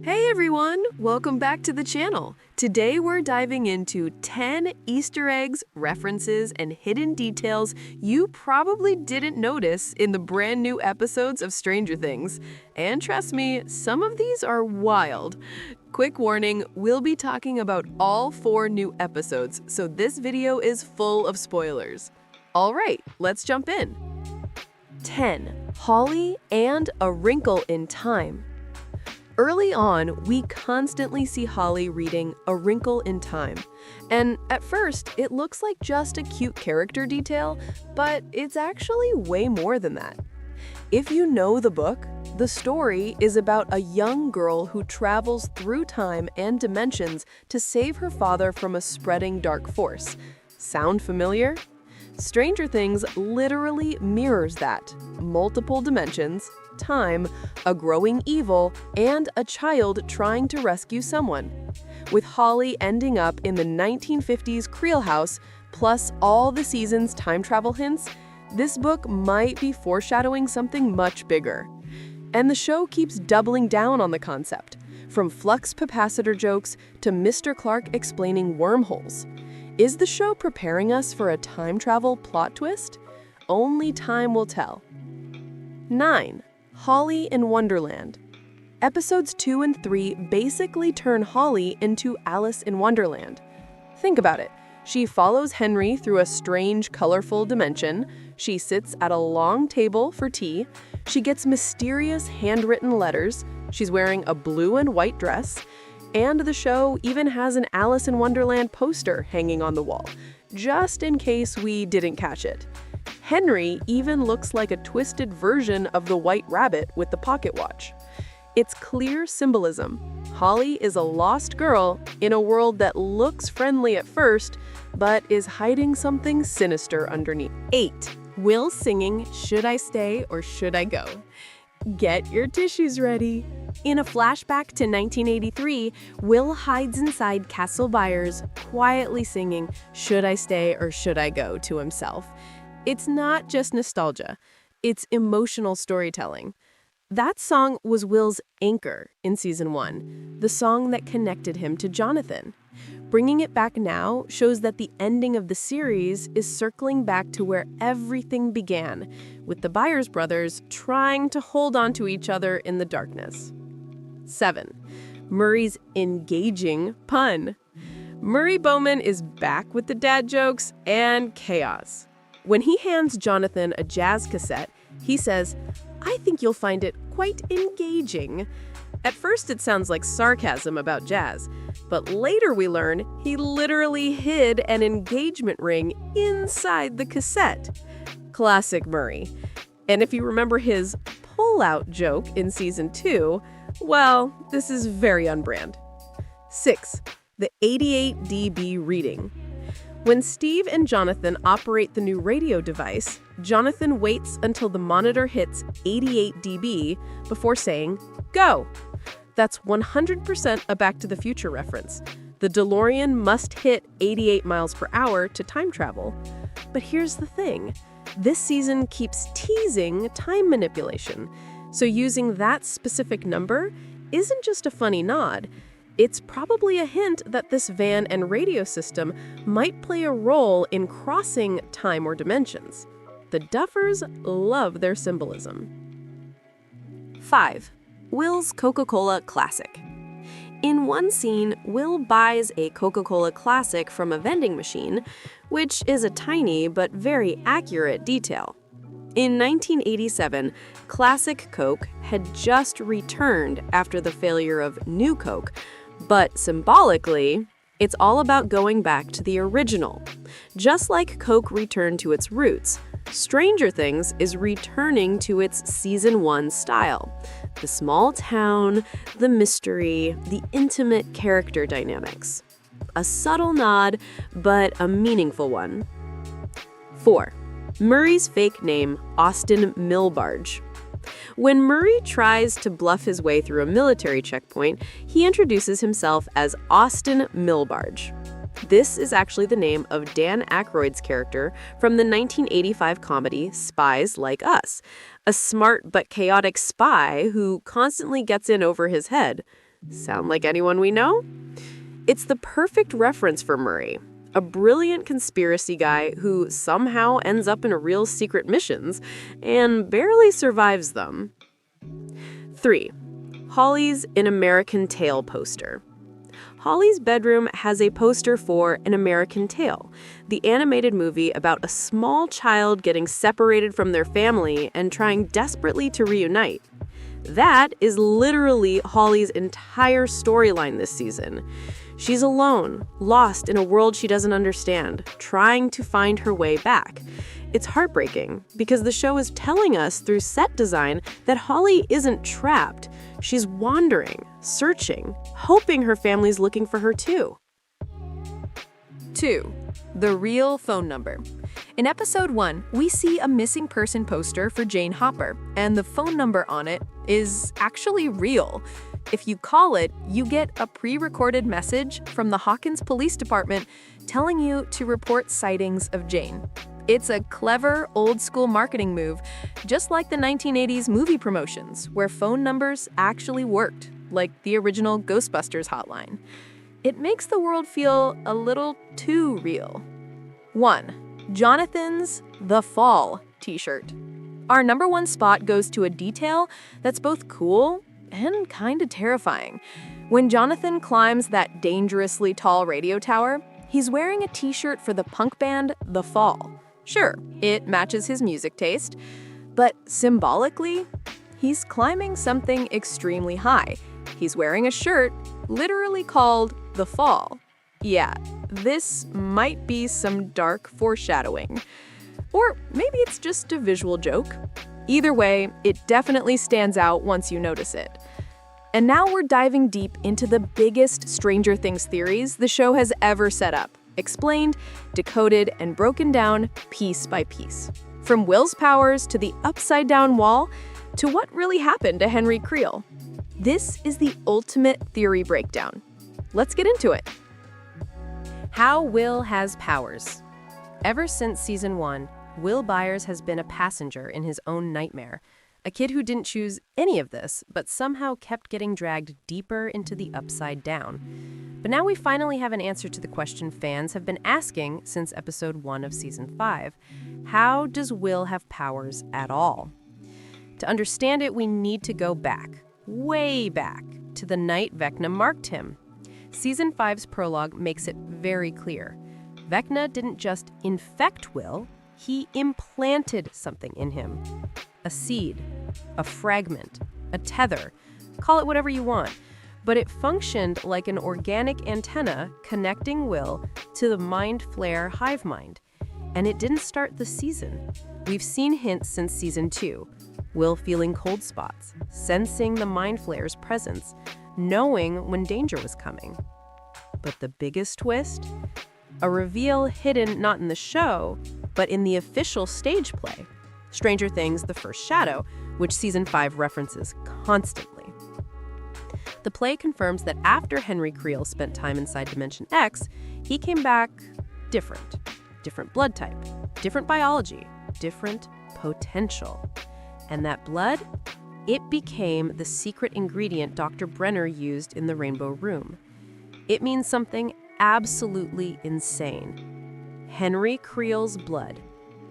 Hey everyone, welcome back to the channel. Today we're diving into 10 Easter eggs, references, and hidden details you probably didn't notice in the brand new episodes of Stranger Things. And trust me, some of these are wild. Quick warning, we'll be talking about all 4 new episodes, so this video is full of spoilers. All right, let's jump in. 10. Holly and a Wrinkle in Time. Early on, we constantly see Holly reading A Wrinkle in Time. And at first, it looks like just a cute character detail, but it's actually way more than that. If you know the book, the story is about a young girl who travels through time and dimensions to save her father from a spreading dark force. Sound familiar? Stranger Things literally mirrors that. Multiple dimensions, time, a growing evil, and a child trying to rescue someone. With Holly ending up in the 1950s Creel house, plus all the season's time travel hints, this book might be foreshadowing something much bigger. And the show keeps doubling down on the concept, from flux capacitor jokes to Mr. Clark explaining wormholes. Is the show preparing us for a time travel plot twist? Only time will tell. 9. Holly in Wonderland. Episodes 2 and 3 basically turn Holly into Alice in Wonderland. Think about it. She follows Henry through a strange, colorful dimension. She sits at a long table for tea. She gets mysterious handwritten letters. She's wearing a blue and white dress. And the show even has an Alice in Wonderland poster hanging on the wall, just in case we didn't catch it. Henry even looks like a twisted version of the White Rabbit with the pocket watch. It's clear symbolism. Holly is a lost girl in a world that looks friendly at first, but is hiding something sinister underneath. 8. Will singing Should I Stay or Should I Go? Get your tissues ready. In a flashback to 1983, Will hides inside Castle Byers, quietly singing Should I Stay or Should I Go to himself. It's not just nostalgia, it's emotional storytelling. That song was Will's anchor in season 1, the song that connected him to Jonathan. Bringing it back now shows that the ending of the series is circling back to where everything began, with the Byers brothers trying to hold on to each other in the darkness. 7. Murray's engaging pun. Murray Bowman is back with the dad jokes and chaos. When he hands Jonathan a jazz cassette, he says, "I think you'll find it quite engaging." At first it sounds like sarcasm about jazz, but later we learn he literally hid an engagement ring inside the cassette. Classic Murray. And if you remember his pull-out joke in season 2, well, this is very on-brand. 6. The 88 dB reading. When Steve and Jonathan operate the new radio device, Jonathan waits until the monitor hits 88 dB before saying, "Go." That's 100% a Back to the Future reference. The DeLorean must hit 88 miles per hour to time travel. But here's the thing. This season keeps teasing time manipulation. So using that specific number isn't just a funny nod. It's probably a hint that this van and radio system might play a role in crossing time or dimensions. The Duffers love their symbolism. 5. Will's Coca-Cola Classic. In one scene, Will buys a Coca-Cola Classic from a vending machine, which is a tiny but very accurate detail. In 1987, Classic Coke had just returned after the failure of New Coke, but symbolically, it's all about going back to the original. Just like Coke returned to its roots, Stranger Things is returning to its season 1 style. The small town, the mystery, the intimate character dynamics. A subtle nod, but a meaningful one. 4. Murray's fake name, Austin Milbarge. When Murray tries to bluff his way through a military checkpoint, he introduces himself as Austin Milbarge. This is actually the name of Dan Aykroyd's character from the 1985 comedy Spies Like Us, a smart but chaotic spy who constantly gets in over his head. Sound like anyone we know? It's the perfect reference for Murray, a brilliant conspiracy guy who somehow ends up in real secret missions and barely survives them. 3. Holly's An American Tail poster. Holly's bedroom has a poster for An American Tail, the animated movie about a small child getting separated from their family and trying desperately to reunite. That is literally Holly's entire storyline this season. She's alone, lost in a world she doesn't understand, trying to find her way back. It's heartbreaking because the show is telling us through set design that Holly isn't trapped. She's wandering, searching, hoping her family's looking for her too. 2. The Real Phone Number. In episode 1, we see a missing person poster for Jane Hopper, and the phone number on it is actually real. If you call it, you get a pre-recorded message from the Hawkins Police Department telling you to report sightings of Jane. It's a clever, old-school marketing move, just like the 1980s movie promotions, where phone numbers actually worked, like the original Ghostbusters hotline. It makes the world feel a little too real. 1. Jonathan's The Fall t-shirt. Our number 1 spot goes to a detail that's both cool and kinda terrifying. When Jonathan climbs that dangerously tall radio tower, he's wearing a t-shirt for the punk band The Fall. Sure, it matches his music taste, but symbolically, he's climbing something extremely high. He's wearing a shirt literally called The Fall. Yeah, this might be some dark foreshadowing. Or maybe it's just a visual joke. Either way, it definitely stands out once you notice it. And now we're diving deep into the biggest Stranger Things theories the show has ever set up. Explained, decoded, and broken down piece by piece. From Will's powers to the upside-down wall to what really happened to Henry Creel. This is the ultimate theory breakdown. Let's get into it. How Will has powers. Ever since season 1, Will Byers has been a passenger in his own nightmare. A kid who didn't choose any of this, but somehow kept getting dragged deeper into the upside down. But now we finally have an answer to the question fans have been asking since episode 1 of season 5. How does Will have powers at all? To understand it, we need to go back, way back, to the night Vecna marked him. Season 5's prologue makes it very clear. Vecna didn't just infect Will, he implanted something in him. A seed, a fragment, a tether, call it whatever you want. But it functioned like an organic antenna connecting Will to the Mind Flayer hive mind. And it didn't start the season. We've seen hints since season 2. Will feeling cold spots, sensing the Mind Flayer's presence, knowing when danger was coming. But the biggest twist? A reveal hidden not in the show, but in the official stage play. Stranger Things: The First Shadow, which season 5 references constantly. The play confirms that after Henry Creel spent time inside Dimension X, he came back different. Different blood type, different biology, different potential. And that blood? It became the secret ingredient Dr. Brenner used in the Rainbow Room. It means something absolutely insane. Henry Creel's blood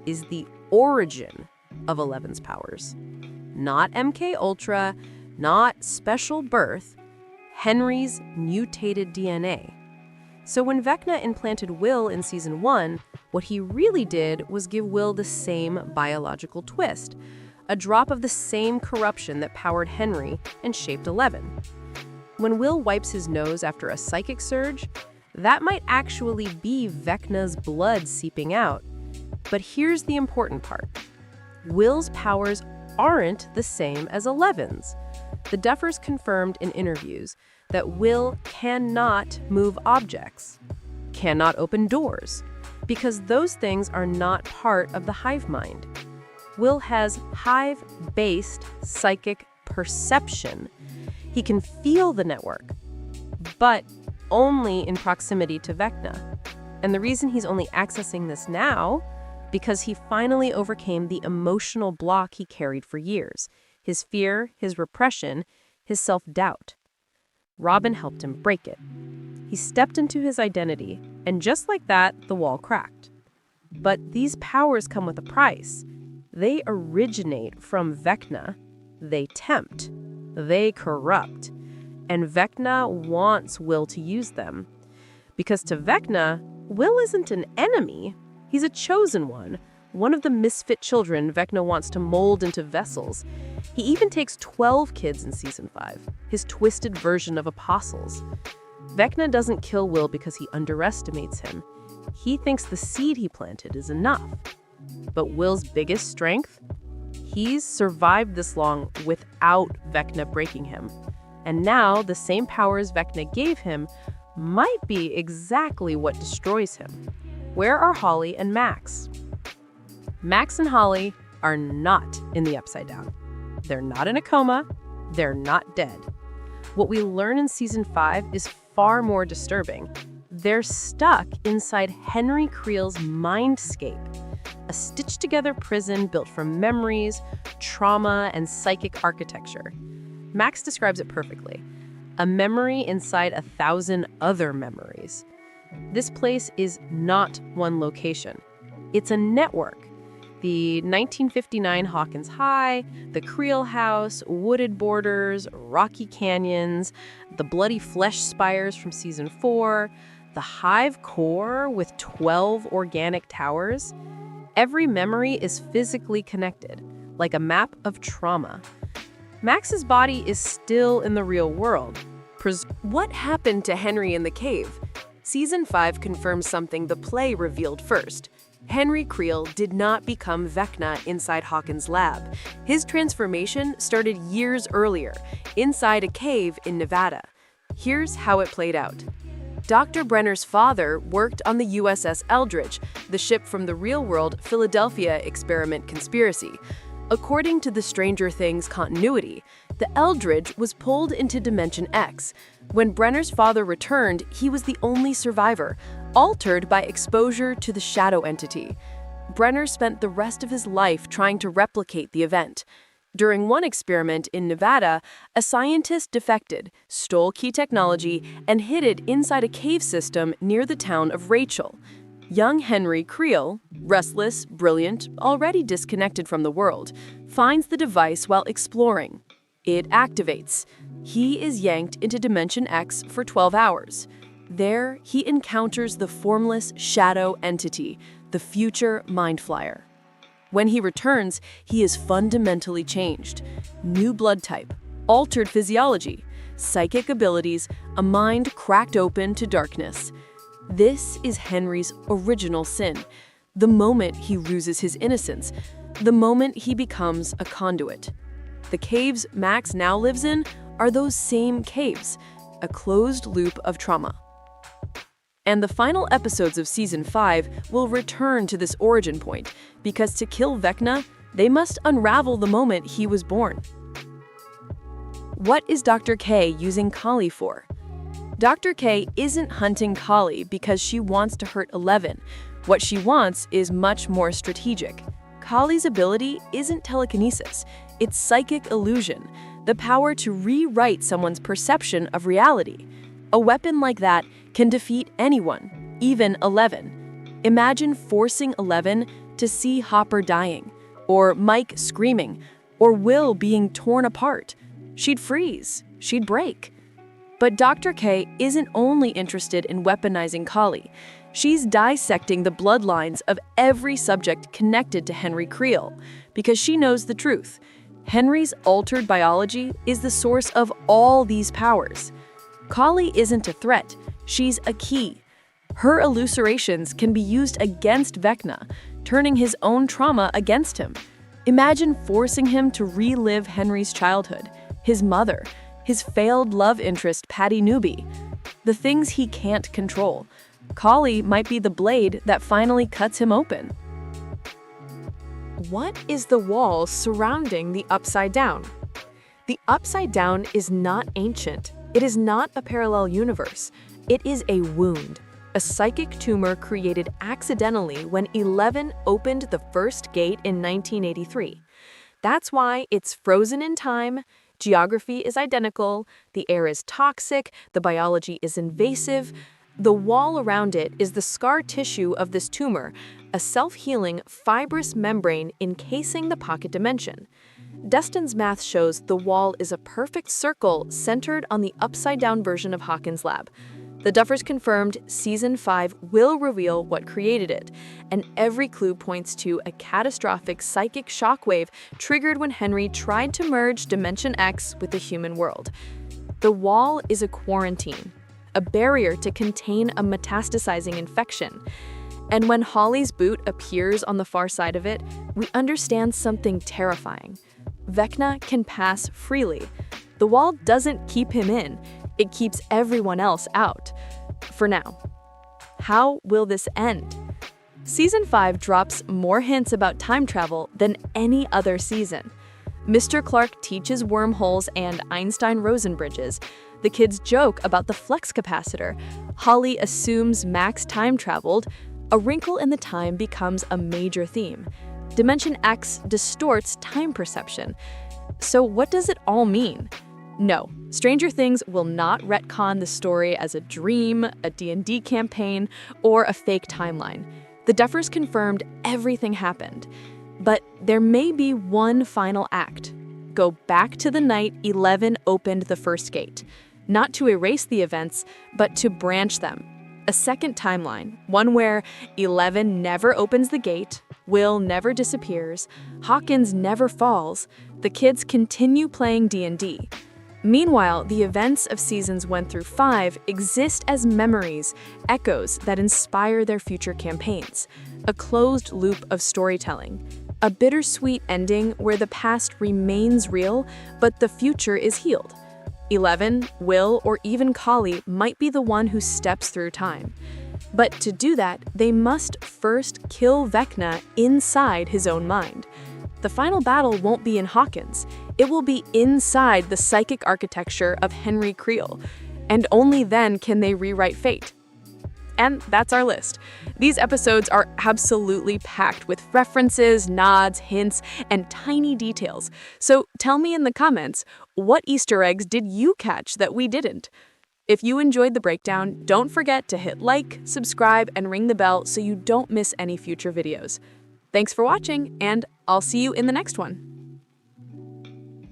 is the origin of Eleven's powers. Not MK Ultra, not special birth, Henry's mutated DNA. So when Vecna implanted Will in season 1, what he really did was give Will the same biological twist, a drop of the same corruption that powered Henry and shaped Eleven. When Will wipes his nose after a psychic surge, that might actually be Vecna's blood seeping out. But here's the important part. Will's powers aren't the same as Eleven's. The Duffers confirmed in interviews that Will cannot move objects, cannot open doors, because those things are not part of the hive mind. Will has hive-based psychic perception. He can feel the network, but only in proximity to Vecna. And the reason he's only accessing this now, because he finally overcame the emotional block he carried for years, his fear, his repression, his self-doubt. Robin helped him break it. He stepped into his identity, and just like that, the wall cracked. But these powers come with a price. They originate from Vecna. They tempt. They corrupt. And Vecna wants Will to use them. Because to Vecna, Will isn't an enemy. He's a chosen one of the misfit children Vecna wants to mold into vessels. He even takes 12 kids in Season 5, his twisted version of apostles. Vecna doesn't kill Will because he underestimates him. He thinks the seed he planted is enough. But Will's biggest strength? He's survived this long without Vecna breaking him. And now, the same powers Vecna gave him might be exactly what destroys him. Where are Holly and Max? Max and Holly are not in the Upside Down. They're not in a coma. They're not dead. What we learn in Season 5 is far more disturbing. They're stuck inside Henry Creel's mindscape, a stitched-together prison built from memories, trauma, and psychic architecture. Max describes it perfectly. A memory inside 1,000 other memories. This place is not one location. It's a network. The 1959 Hawkins High, the Creel House, wooded borders, rocky canyons, the bloody flesh spires from Season 4, the hive core with 12 organic towers. Every memory is physically connected, like a map of trauma. Max's body is still in the real world. What happened to Henry in the cave? Season 5 confirms something the play revealed first. Henry Creel did not become Vecna inside Hawkins' lab. His transformation started years earlier, inside a cave in Nevada. Here's how it played out. Dr. Brenner's father worked on the USS Eldridge, the ship from the real-world Philadelphia experiment conspiracy. According to the Stranger Things continuity, the Eldridge was pulled into Dimension X. When Brenner's father returned, he was the only survivor, altered by exposure to the shadow entity. Brenner spent the rest of his life trying to replicate the event. During one experiment in Nevada, a scientist defected, stole key technology, and hid it inside a cave system near the town of Rachel. Young Henry Creel, restless, brilliant, already disconnected from the world, finds the device while exploring. It activates. He is yanked into Dimension X for 12 hours. There, he encounters the formless shadow entity, the future Mind Flyer. When he returns, he is fundamentally changed. New blood type, altered physiology, psychic abilities, a mind cracked open to darkness. This is Henry's original sin, the moment he loses his innocence, the moment he becomes a conduit. The caves Max now lives in are those same caves, a closed loop of trauma. And the final episodes of Season 5 will return to this origin point, because to kill Vecna, they must unravel the moment he was born. What is Dr. K using Kali for? Dr. K isn't hunting Kali because she wants to hurt Eleven. What she wants is much more strategic. Kali's ability isn't telekinesis, it's psychic illusion, the power to rewrite someone's perception of reality. A weapon like that can defeat anyone, even Eleven. Imagine forcing Eleven to see Hopper dying, or Mike screaming, or Will being torn apart. She'd freeze, she'd break. But Dr. K isn't only interested in weaponizing Kali. She's dissecting the bloodlines of every subject connected to Henry Creel, because she knows the truth. Henry's altered biology is the source of all these powers. Kali isn't a threat, she's a key. Her elucidations can be used against Vecna, turning his own trauma against him. Imagine forcing him to relive Henry's childhood, his mother, his failed love interest Patty Newby, the things he can't control. Kali might be the blade that finally cuts him open. What is the wall surrounding the Upside Down? The Upside Down is not ancient. It is not a parallel universe. It is a wound, a psychic tumor created accidentally when Eleven opened the first gate in 1983. That's why it's frozen in time, Geography is identical, the air is toxic, the biology is invasive. The wall around it is the scar tissue of this tumor, a self-healing fibrous membrane encasing the pocket dimension. Destin's math shows the wall is a perfect circle centered on the upside-down version of Hawkins' lab. The Duffers confirmed Season 5 will reveal what created it, and every clue points to a catastrophic psychic shockwave triggered when Henry tried to merge Dimension X with the human world. The wall is a quarantine, a barrier to contain a metastasizing infection. And when Holly's boot appears on the far side of it, we understand something terrifying. Vecna can pass freely. The wall doesn't keep him in. It keeps everyone else out. For now. How will this end? Season 5 drops more hints about time travel than any other season. Mr. Clark teaches wormholes and Einstein-Rosen bridges. The kids joke about the flux capacitor. Holly assumes Max time traveled. A wrinkle in the time becomes a major theme. Dimension X distorts time perception. So what does it all mean? No, Stranger Things will not retcon the story as a dream, a D&D campaign, or a fake timeline. The Duffers confirmed everything happened. But there may be one final act. Go back to the night 11 opened the first gate. Not to erase the events, but to branch them. A second timeline, one where 11 never opens the gate, Will never disappears, Hawkins never falls, the kids continue playing D&D. Meanwhile, the events of seasons 1 through 5 exist as memories, echoes that inspire their future campaigns. A closed loop of storytelling. A bittersweet ending where the past remains real, but the future is healed. 11, Will, or even Collie might be the one who steps through time. But to do that, they must first kill Vecna inside his own mind. The final battle won't be in Hawkins. It will be inside the psychic architecture of Henry Creel, and only then can they rewrite fate. And that's our list. These episodes are absolutely packed with references, nods, hints, and tiny details. So tell me in the comments, what Easter eggs did you catch that we didn't? If you enjoyed the breakdown, don't forget to hit like, subscribe, and ring the bell so you don't miss any future videos. Thanks for watching, and I'll see you in the next one.